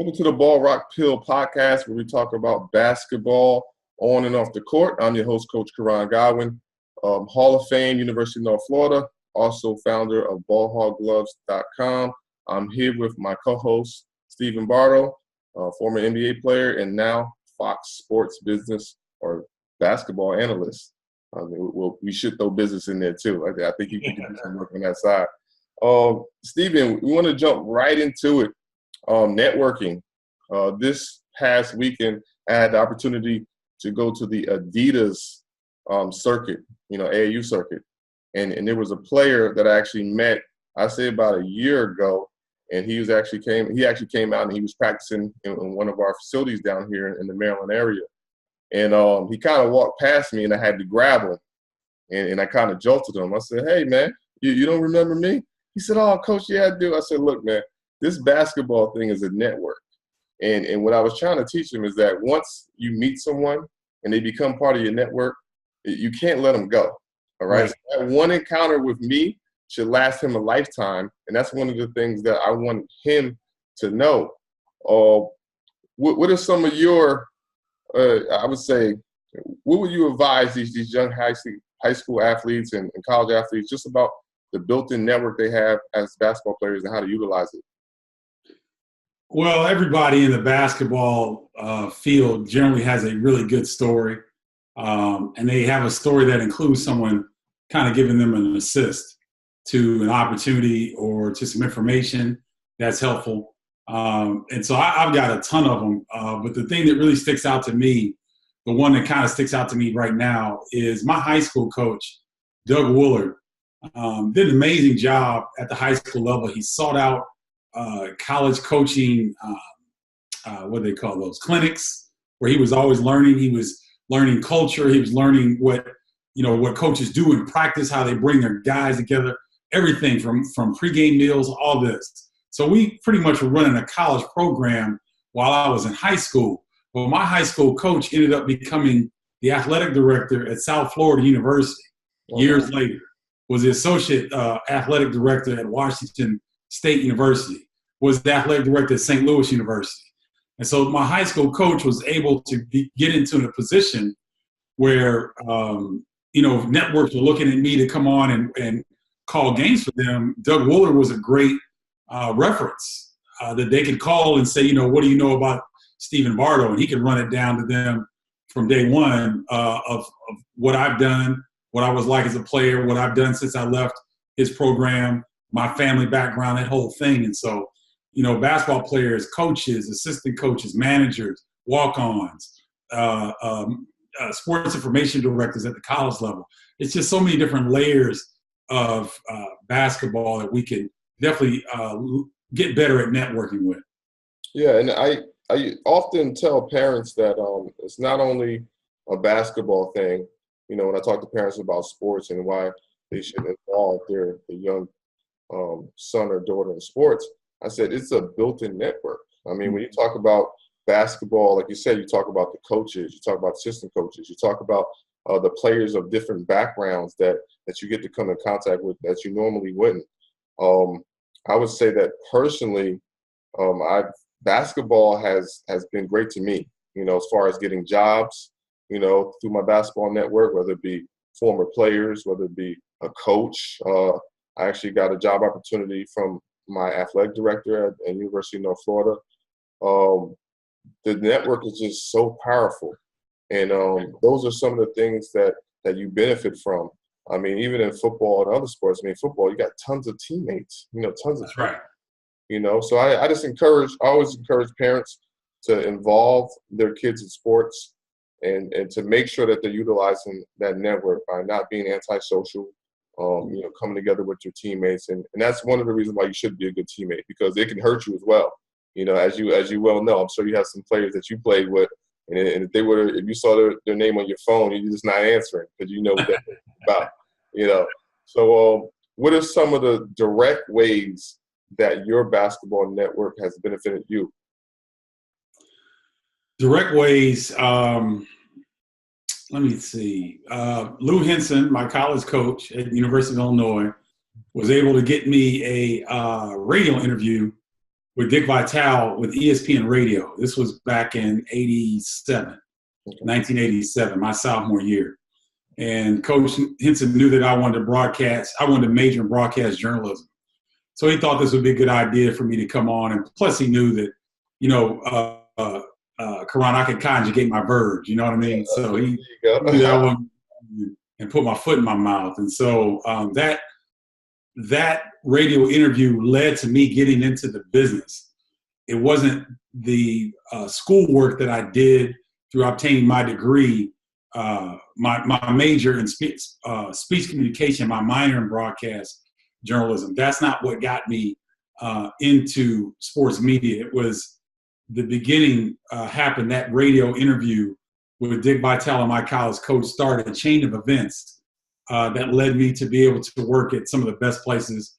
Welcome to the Ball Rock Pill podcast, where we talk about basketball on and off the court. I'm your host, Coach Koran Godwin, Hall of Fame, University of North Florida, also founder of ballhoggloves.com. I'm here with my co-host, Stephen Bardo, former NBA player and now Fox Sports business or basketball analyst. We should throw business in there too. I think you can do some work on that side. Stephen, we want to jump right into it. Networking. This past weekend, I had the opportunity to go to the Adidas circuit, AAU circuit. And there was a player that I actually met, I say about a year ago, and he actually came out and he was practicing in one of our facilities down here in the Maryland area. And he kind of walked past me and I had to grab him. And I kind of jolted him. I said, "Hey, man, you don't remember me?" He said, "Oh, Coach, yeah, I do." I said, "Look, man, this basketball thing is a network." And what I was trying to teach him is that once you meet someone and they become part of your network, you can't let them go, all right? So that one encounter with me should last him a lifetime, and that's one of the things that I want him to know. What are some of your, I would say, what would you advise these young high school athletes and college athletes just about the built-in network they have as basketball players and how to utilize it? Well, everybody in the basketball field generally has a really good story, and they have a story that includes someone kind of giving them an assist to an opportunity or to some information that's helpful. And so I've got a ton of them, but the thing that really sticks out to me, the one that kind of sticks out to me right now, is my high school coach, Doug Willard, did an amazing job at the high school level. He sought out college coaching, what do they call those, clinics, where he was always learning. He was learning culture. He was learning what coaches do in practice, how they bring their guys together, everything from pregame meals, all this. So we pretty much were running a college program while I was in high school. Well, my high school coach ended up becoming the athletic director at South Florida University years later, was the associate athletic director at Washington State University, was the athletic director at St. Louis University. And so my high school coach was able to get into a position where, networks were looking at me to come on and call games for them. Doug Willard was a great reference that they could call and say, what do you know about Stephen Bardo? And he could run it down to them from day one of what I've done, what I was like as a player, what I've done since I left his program, my family background, that whole thing. And so, basketball players, coaches, assistant coaches, managers, walk-ons, sports information directors at the college level. It's just so many different layers of basketball that we can definitely get better at networking with. Yeah, and I often tell parents that it's not only a basketball thing. When I talk to parents about sports and why they should involve their young son or daughter in sports, I said it's a built-in network. I mean, when you talk about basketball, like you said, you talk about the coaches, you talk about assistant coaches, you talk about the players of different backgrounds that you get to come in contact with that you normally wouldn't. I would say that personally, basketball has been great to me, as far as getting jobs, through my basketball network, whether it be former players, whether it be a coach. I actually got a job opportunity from my athletic director at University of North Florida. The network is just so powerful. And those are some of the things that you benefit from. I mean, even in football and other sports, football, you got tons of teammates, tons of That's right. So I always encourage parents to involve their kids in sports and to make sure that they're utilizing that network by not being antisocial, coming together with your teammates. And that's one of the reasons why you should be a good teammate, because it can hurt you as well. As you well know, I'm sure you have some players that you played with, and if you saw their name on your phone, you're just not answering because you know what that's about, So what are some of the direct ways that your basketball network has benefited you? Direct ways, let me see. Lou Henson, my college coach at the University of Illinois, was able to get me a radio interview with Dick Vitale with ESPN Radio. This was back in 1987, my sophomore year. And Coach Henson knew that I wanted to broadcast. I wanted to major in broadcast journalism. So he thought this would be a good idea for me to come on. And plus he knew that, Koran, I could conjugate my verbs, you know what I mean? So he knew that one and put my foot in my mouth. And so that radio interview led to me getting into the business. It wasn't the schoolwork that I did through obtaining my degree, my major in speech communication, my minor in broadcast journalism. That's not what got me into sports media. It was the beginning happened. That radio interview with Dick Vitale, my college coach, started a chain of events that led me to be able to work at some of the best places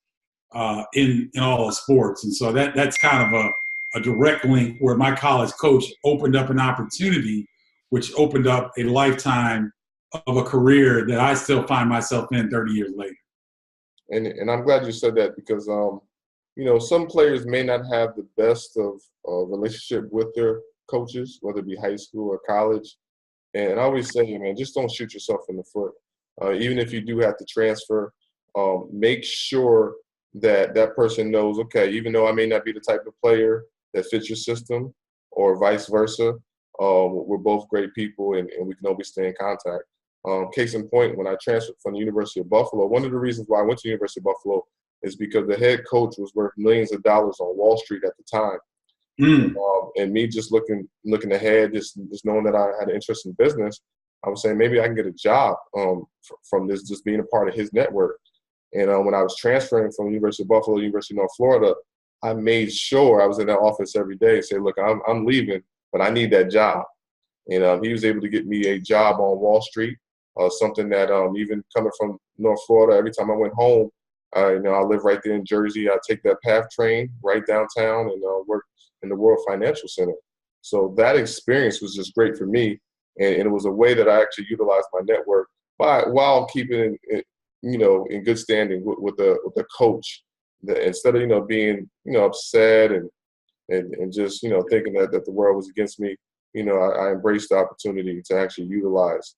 in all of sports. And so that's kind of a direct link where my college coach opened up an opportunity, which opened up a lifetime of a career that I still find myself in 30 years later. And I'm glad you said that because, some players may not have the best of relationship with their coaches, whether it be high school or college. And I always say, man, just don't shoot yourself in the foot. Even if you do have to transfer, make sure that person knows, okay, even though I may not be the type of player that fits your system or vice versa, we're both great people and we can always stay in contact. Case in point, when I transferred from the University of Buffalo, one of the reasons why I went to the University of Buffalo is because the head coach was worth millions of dollars on Wall Street at the time. And me just looking ahead, just knowing that I had an interest in business, I was saying maybe I can get a job from this, just being a part of his network. And when I was transferring from the University of Buffalo to University of North Florida, I made sure I was in that office every day and say, look, I'm leaving, but I need that job. And he was able to get me a job on Wall Street, something that even coming from North Florida, every time I went home, I live right there in Jersey. I take that PATH train right downtown and work in the World Financial Center. So that experience was just great for me. And it was a way that I actually utilized my network while keeping it, in good standing with the coach. Instead of being upset and just thinking that the world was against me, I embraced the opportunity to actually utilize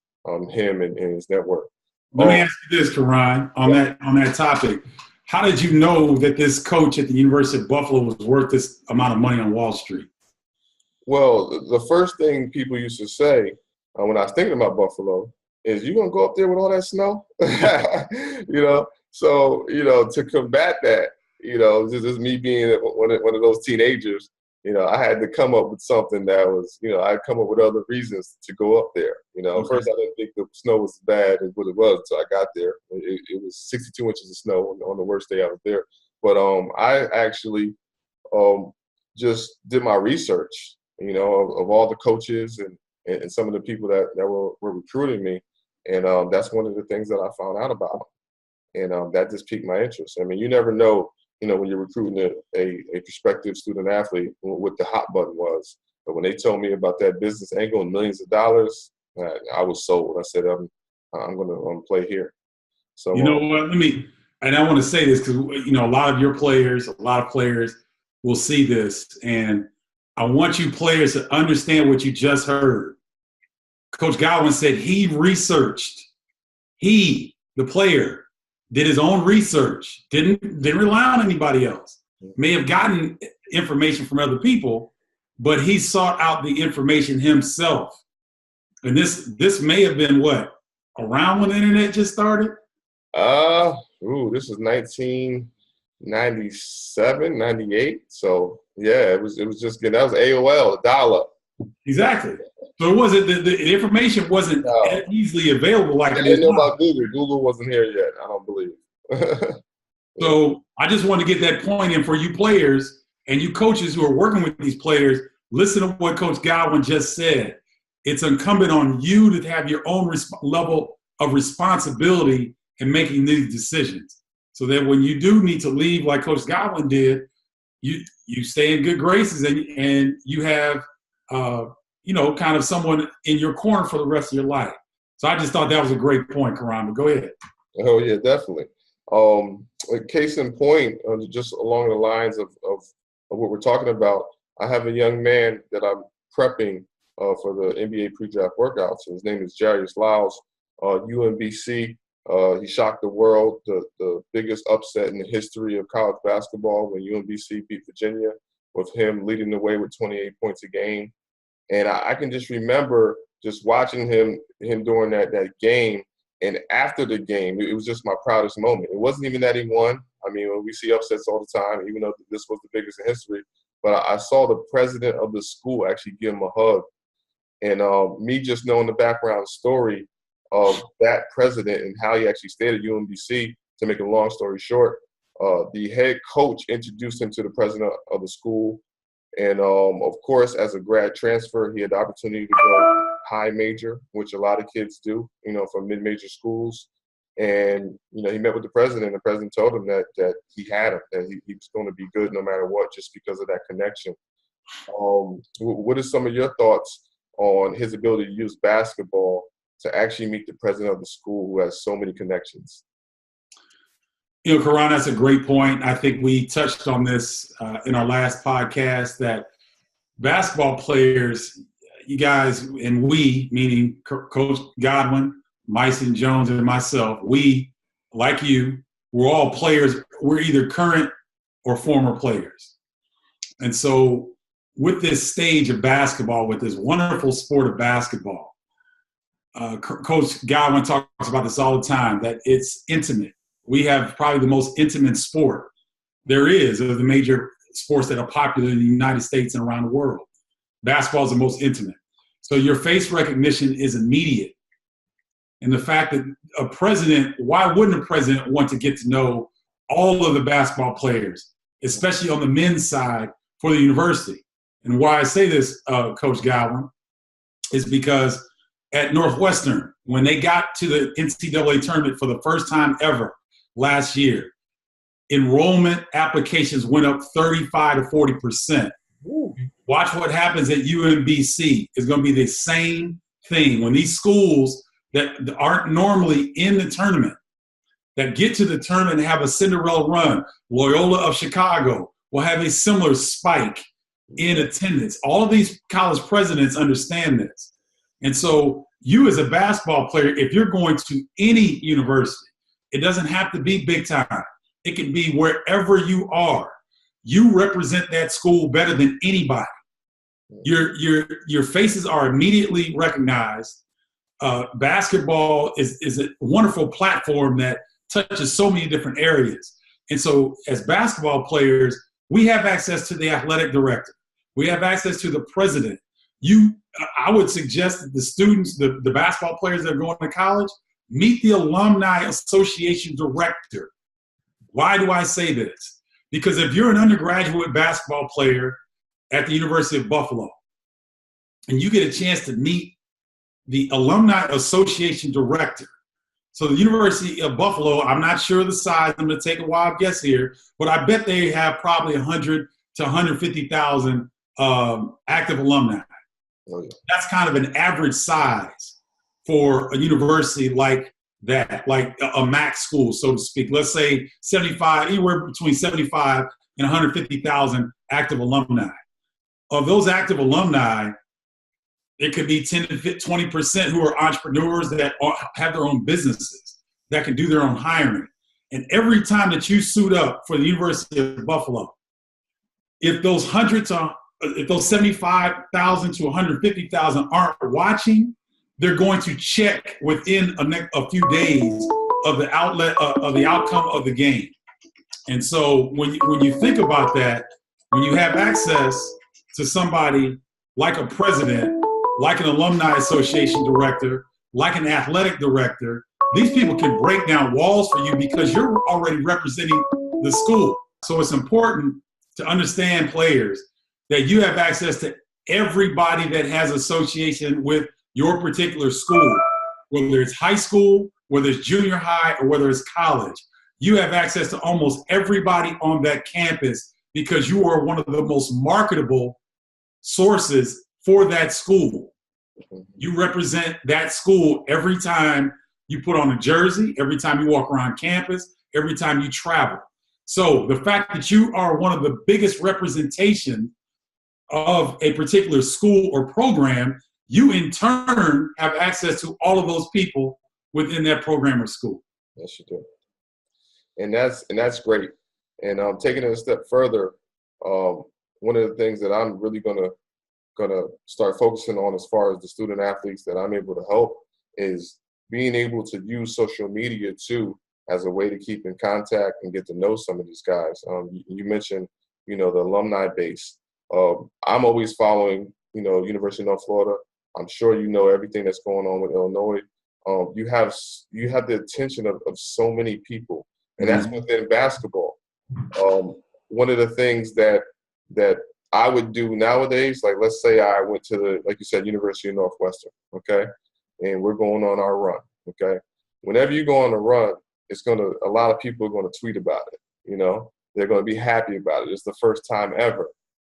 him and his network. Let me ask you this, Koran, on that topic. How did you know that this coach at the University of Buffalo was worth this amount of money on Wall Street? Well, the first thing people used to say when I was thinking about Buffalo is, you going to go up there with all that snow? So, to combat that, just me being one of those teenagers, I had to come up with something that was, I'd come up with other reasons to go up there. Okay. First I didn't think the snow was as bad as what it was until I got there. It was 62 inches of snow on the worst day I was there. But I actually just did my research, of all the coaches and some of the people that were recruiting me. And that's one of the things that I found out about them. And that just piqued my interest. I mean, you never know, when you're recruiting a prospective student athlete, what the hot button was. But when they told me about that business angle and millions of dollars, I was sold. I said, I'm going to play here. So you know what? I want to say this because a lot of players will see this, and I want you players to understand what you just heard. Coach Godwin said he researched. He, the player, did his own research, didn't rely on anybody else. May have gotten information from other people, but he sought out the information himself. And this may have been around when the internet just started? This is 1997, 98. So yeah, it was just that was AOL, dial-up. Exactly. So it wasn't the information wasn't easily available like it is. I didn't know about Google. Google wasn't here yet, I don't believe. So I just want to get that point in for you players and you coaches who are working with these players. Listen to what Coach Godwin just said. It's incumbent on you to have your own level of responsibility in making these decisions, so that when you do need to leave, like Coach Godwin did, you stay in good graces and you have kind of someone in your corner for the rest of your life. So I just thought that was a great point, Koran. But go ahead. Oh yeah, definitely. Case in point, just along the lines of of what we're talking about, I have a young man that I'm prepping for the NBA pre-draft workouts. His name is Jarius Lyles, UMBC. He shocked the world, the biggest upset in the history of college basketball when UMBC beat Virginia, with him leading the way with 28 points a game. And I can just remember just watching him during that game. And after the game, it was just my proudest moment. It wasn't even that he won. I mean, we see upsets all the time, even though this was the biggest in history. But I saw the president of the school actually give him a hug. And me just knowing the background story of that president and how he actually stayed at UMBC, to make a long story short, the head coach introduced him to the president of the school. And, of course, as a grad transfer, he had the opportunity to go high major, which a lot of kids do, from mid-major schools. And, he met with the president, and the president told him that he had him, that he was going to be good no matter what, just because of that connection. What are some of your thoughts on his ability to use basketball to actually meet the president of the school who has so many connections? Koran, that's a great point. I think we touched on this in our last podcast, that basketball players, you guys, and we, meaning Coach Godwin, Myson Jones, and myself, we, like you, we're all players. We're either current or former players. And so with this stage of basketball, with this wonderful sport of basketball, Coach Godwin talks about this all the time, that it's intimate. We have probably the most intimate sport there is of the major sports that are popular in the United States and around the world. Basketball is the most intimate. So your face recognition is immediate. And the fact that a president, why wouldn't a president want to get to know all of the basketball players, especially on the men's side for the university? And why I say this, Coach Godwin, is because at Northwestern, when they got to the NCAA tournament for the first time ever last year, enrollment applications went up 35 to 40%. Ooh. Watch what happens at UMBC. It's going to be the same thing. When these schools that aren't normally in the tournament, that get to the tournament and have a Cinderella run, Loyola of Chicago will have a similar spike in attendance. All of these college presidents understand this. And so you as a basketball player, if you're going to any university, it doesn't have to be big time. It can be wherever you are. You represent that school better than anybody. Your faces are immediately recognized. Basketball is a wonderful platform that touches so many different areas. And so as basketball players, we have access to the athletic director. We have access to the president. I would suggest that the students, the basketball players that are going to college, meet the Alumni Association director. Why do I say this? Because if you're an undergraduate basketball player at the University of Buffalo and you get a chance to meet the Alumni Association director, so the University of Buffalo, I'm not sure the size, I'm going to take a wild guess here, but I bet they have probably 100 to 150,000 active alumni. Oh, yeah. That's kind of an average size for a university like that, like a MAC school, so to speak. Let's say 75, anywhere between 75 and 150,000 active alumni. Of those active alumni, it could be 10 to 20% who are entrepreneurs that have their own businesses, that can do their own hiring. And every time that you suit up for the University of Buffalo, if those 75,000 to 150,000 aren't watching, they're going to check within a few days of the outcome of the game. And so when you think about that, when you have access to somebody like a president, like an alumni association director, like an athletic director, these people can break down walls for you because you're already representing the school. So it's important to understand, players, that you have access to everybody that has association with your particular school, whether it's high school, whether it's junior high, or whether it's college. You have access to almost everybody on that campus because you are one of the most marketable sources for that school. You represent that school every time you put on a jersey, every time you walk around campus, every time you travel. So the fact that you are one of the biggest representation of a particular school or program, you in turn have access to all of those people within that program or school. Yes, you do. And that's great. And taking it a step further, one of the things that I'm really gonna start focusing on as far as the student athletes that I'm able to help is being able to use social media too as a way to keep in contact and get to know some of these guys. You mentioned, the alumni base. I'm always following, University of North Florida. I'm sure you know everything that's going on with Illinois. You have the attention of so many people, and that's within basketball. One of the things that I would do nowadays, like let's say I went to like you said, University of Northwestern, okay, and we're going on our run, okay. Whenever you go on a run, a lot of people are gonna tweet about it. They're gonna be happy about it. It's the first time ever.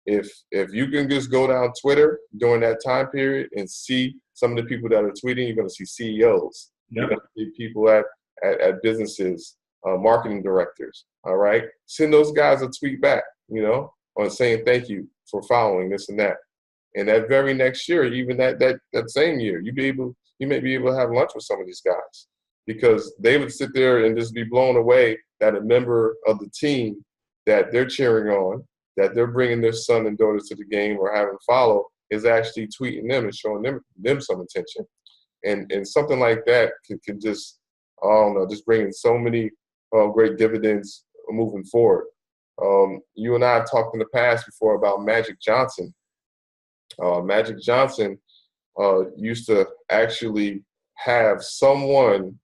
If you can just go down Twitter during that time period and see some of the people that are tweeting, you're going to see CEOs. Yep. You're going to see people at businesses, marketing directors. All right, send those guys a tweet back, on saying thank you for following this and that. And that very next year, even that same year, you may be able to have lunch with some of these guys because they would sit there and just be blown away that a member of the team that they're cheering on, that they're bringing their son and daughters to the game or having follow, is actually tweeting them and showing them some attention. And something like that can just, I don't know, just bring in so many great dividends moving forward. You and I have talked in the past before about Magic Johnson. Magic Johnson used to actually have someone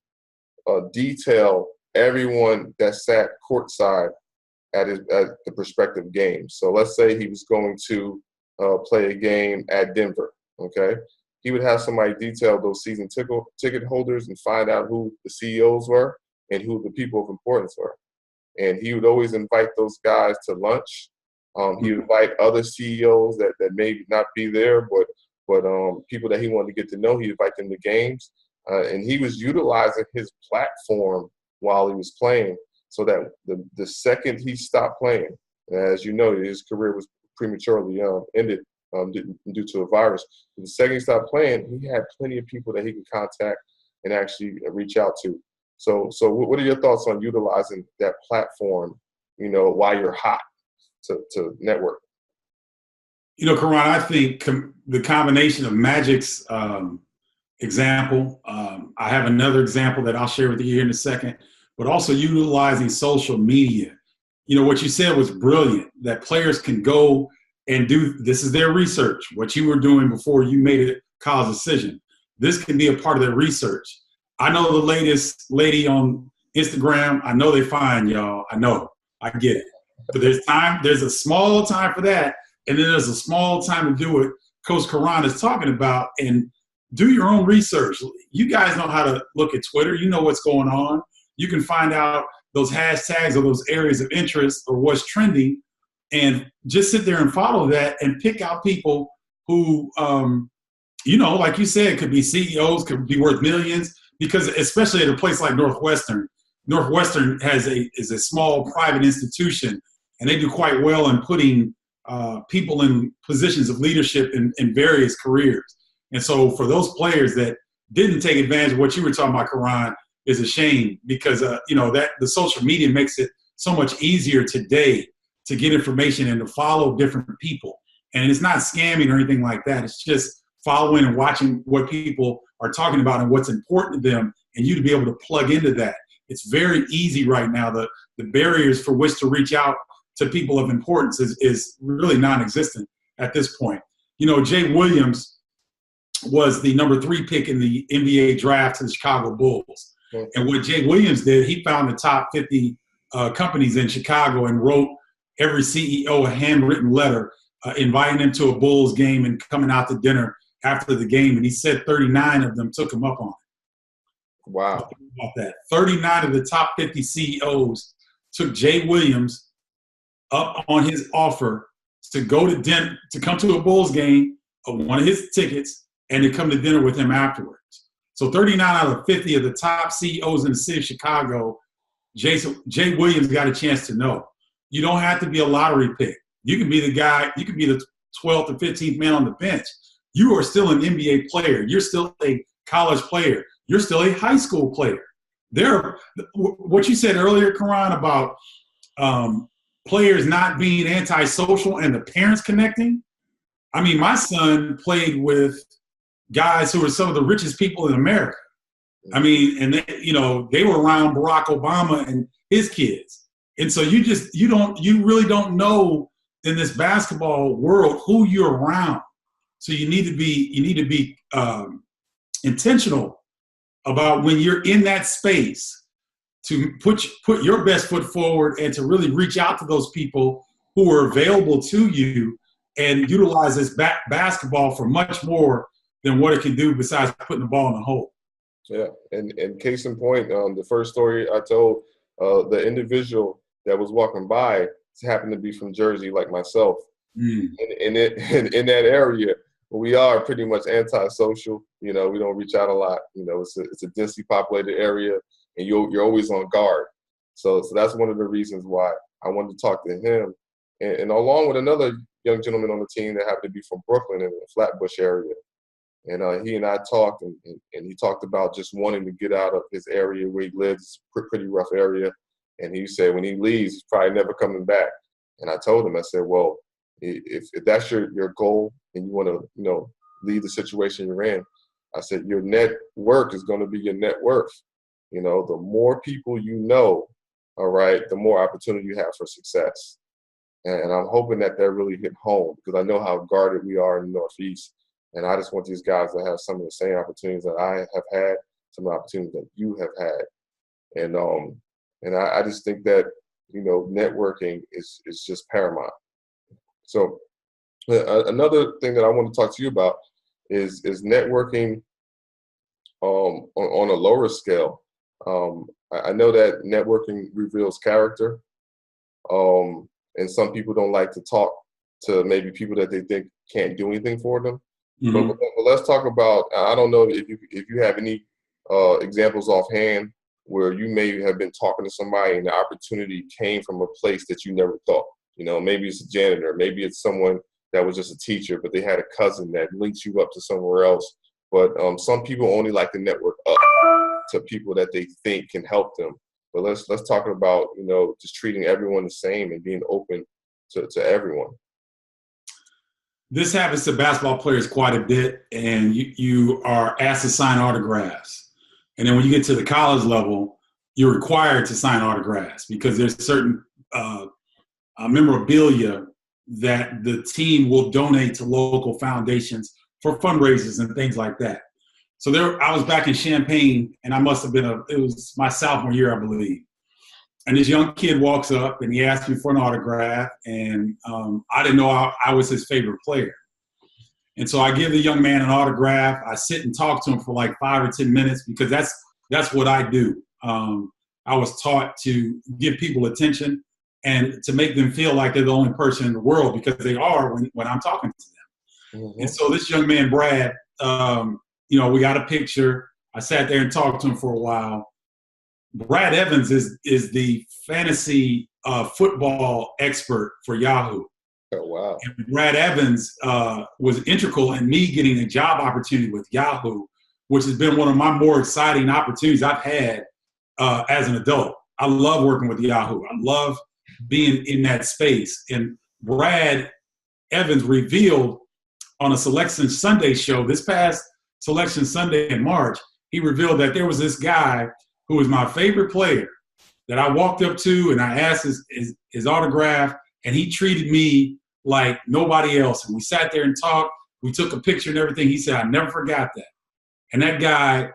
detail everyone that sat courtside at the prospective game. So let's say he was going to play a game at Denver, okay? He would have somebody detail those season ticket holders and find out who the CEOs were and who the people of importance were. And he would always invite those guys to lunch. He would invite other CEOs that may not be there, but people that he wanted to get to know, he'd invite them to games. And he was utilizing his platform while he was playing so that the second he stopped playing, as you know, his career was prematurely ended due to a virus. The second he stopped playing, he had plenty of people that he could contact and actually reach out to. So what are your thoughts on utilizing that platform, while you're hot to network? Koran, I think the combination of Magic's example, I have another example that I'll share with you here in a second, but also utilizing social media. What you said was brilliant, that players can go and this is their research, what you were doing before you made a college decision. This can be a part of their research. I know the latest lady on Instagram. I know they fine, y'all. I know. I get it. But there's a small time for that, and then there's a small time to do what Coach Koran is talking about and do your own research. You guys know how to look at Twitter. You know what's going on. You can find out those hashtags or those areas of interest or what's trending and just sit there and follow that and pick out people who, like you said, could be CEOs, could be worth millions, because especially at a place like Northwestern is a small private institution, and they do quite well in putting people in positions of leadership in various careers. And so for those players that didn't take advantage of what you were talking about, Koran, is a shame because, that the social media makes it so much easier today to get information and to follow different people. And it's not scamming or anything like that. It's just following and watching what people are talking about and what's important to them, and you to be able to plug into that. It's very easy right now. The barriers for which to reach out to people of importance is really non-existent at this point. Jay Williams was the number 3 pick in the NBA draft to the Chicago Bulls. Okay. And what Jay Williams did, he found the top 50 companies in Chicago and wrote every CEO a handwritten letter inviting them to a Bulls game and coming out to dinner after the game. And he said 39 of them took him up on it. Wow. About that. 39 of the top 50 CEOs took Jay Williams up on his offer to go to dinner, to come to a Bulls game, one of his tickets, and to come to dinner with him afterwards. So 39 out of 50 of the top CEOs in the city of Chicago Jay Williams got a chance to know. You don't have to be a lottery pick. You can be the guy, you can be the 12th or 15th man on the bench. You are still an NBA player. You're still a college player. You're still a high school player. What you said earlier, Koran, about players not being antisocial and the parents connecting. I mean, my son played with guys who are some of the richest people in America. I mean, and they were around Barack Obama and his kids. And so you really don't know in this basketball world who you're around. So you need to be intentional about when you're in that space to put your best foot forward and to really reach out to those people who are available to you and utilize this basketball for much more than what it can do besides putting the ball in the hole. Yeah, and case in point, the first story I told, the individual that was walking by happened to be from Jersey, like myself. In that area, we are pretty much antisocial. We don't reach out a lot. It's a densely populated area, and you're always on guard. So that's one of the reasons why I wanted to talk to him, and along with another young gentleman on the team that happened to be from Brooklyn in the Flatbush area. And he and I talked, and he talked about just wanting to get out of his area where he lives. It's a pretty rough area. And he said when he leaves, he's probably never coming back. And I told him, I said, well, if that's your goal and you want to, leave the situation you're in, I said, your network is going to be your net worth. The more people you know, all right, the more opportunity you have for success. And I'm hoping that really hit home because I know how guarded we are in the Northeast. And I just want these guys to have some of the same opportunities that I have had, some of the opportunities that you have had. And I just think that, networking is just paramount. So another thing that I want to talk to you about is networking on a lower scale. I know that networking reveals character. And some people don't like to talk to maybe people that they think can't do anything for them. Mm-hmm. But let's talk about, I don't know if you have any examples offhand where you may have been talking to somebody and the opportunity came from a place that you never thought. Maybe it's a janitor, maybe it's someone that was just a teacher, but they had a cousin that links you up to somewhere else. But some people only like to network up to people that they think can help them. But let's talk about, just treating everyone the same and being open to everyone. This happens to basketball players quite a bit, and you are asked to sign autographs. And then when you get to the college level, you're required to sign autographs because there's certain memorabilia that the team will donate to local foundations for fundraisers and things like that. So I was back in Champaign, and I must have been it was my sophomore year, I believe. And this young kid walks up, and he asked me for an autograph, and I didn't know I was his favorite player. And so I give the young man an autograph. I sit and talk to him for like 5 or 10 minutes because that's what I do. I was taught to give people attention and to make them feel like they're the only person in the world because they are when I'm talking to them. Mm-hmm. And so this young man, Brad, we got a picture. I sat there and talked to him for a while. Brad Evans is the fantasy football expert for Yahoo. Oh, wow. And Brad Evans was integral in me getting a job opportunity with Yahoo, which has been one of my more exciting opportunities I've had as an adult. I love working with Yahoo. I love being in that space. And Brad Evans revealed on a Selection Sunday show, this past Selection Sunday in March, he revealed that there was this guy who was my favorite player that I walked up to and I asked his autograph, and he treated me like nobody else. And we sat there and talked. We took a picture and everything. He said, I never forgot that. And that guy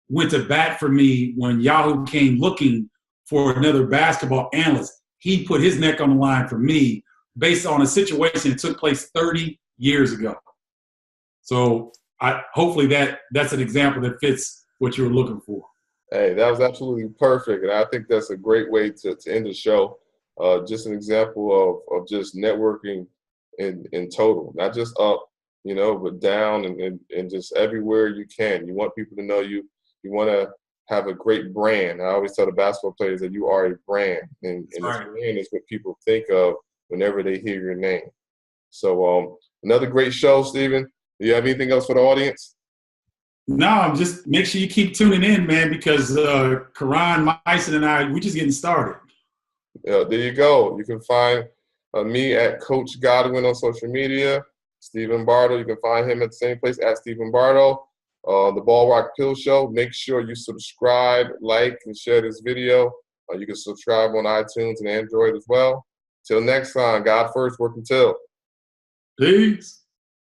went to bat for me when Yahoo came looking for another basketball analyst. He put his neck on the line for me based on a situation that took place 30 years ago. So hopefully that's an example that fits what you were looking for. Hey, that was absolutely perfect. And I think that's a great way to end the show. Just an example of just networking in total, not just up, but down and just everywhere you can. You want people to know you. You want to have a great brand. I always tell the basketball players that you are a brand, and this brand is what people think of whenever they hear your name. So another great show, Stephen. Do you have anything else for the audience? No, just make sure you keep tuning in, man, because Koran, Myson, and I, we're just getting started. Yeah, there you go. You can find me at Coach Godwin on social media. Stephen Bardo, you can find him at the same place at Stephen Bardo. The Ball Rock Pill Show. Make sure you subscribe, like, and share this video. You can subscribe on iTunes and Android as well. Till next time, God first, work until. Peace.